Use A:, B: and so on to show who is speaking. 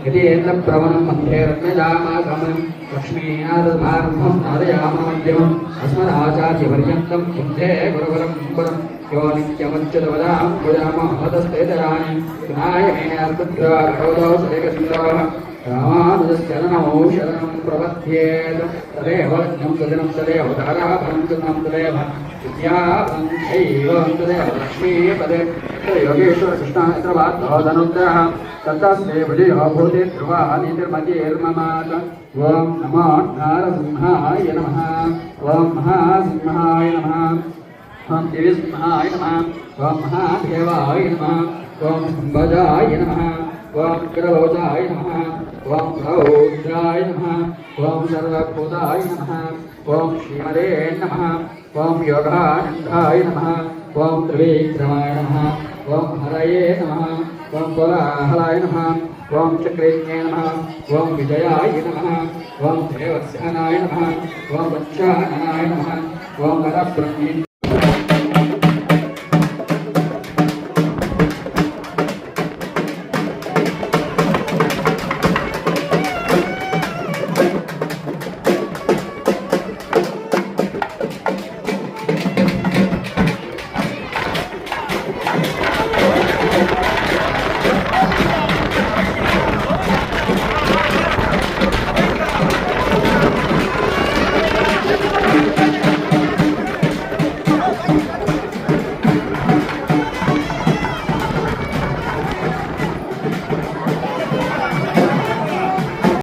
A: यदेन्द्र प्रवणं मध्ये रत्नजामागमनं लक्ष्मीनाथमारम्भं नादयाममध्यमम् अस्मदाचार्यपर्यन्तं वन्दे गुरुवरं परं यो नित्यमच्युतपदां भुजामहतस्तेजराणि विनायमेनार्पुत्रवरोधौ सदेकसिन्धवः रामानुजस्य नमो शरणं प्रपद्येत् तदेव यज्ञं सदिनं तदेव धाराफलं सुतं तदेव विद्याफलं शैव तदेव लक्ष्मीपदे योगेश्वर कृष्णामित्रवाद्भो धनुद्रः ततस्ते भुजयो भूते ध्रुवा नीतिर्मतिर्ममात ओं नमो नारसिंहाय नमः ओं महासिंहाय नमः ओं दिव्यसिंहाय नमः ओं महादेवाय नमः ओं शम्भजाय नमः ओं गिरलोचाय नमः ओं रौद्राय नमः ओं सर्वभूताय नमः ओं श्रीमदे नमः ओं योगानन्दाय नमः ओं त्रिविक्रमाय नमः ओं हरये नमः ओं कोलाहलाय नमः ओं चक्रेज्ञे नमः ओं विजयाय नमः ओं देवस्यानाय नमः ओं वत्साननाय नमः ओं वरब्रह्मणे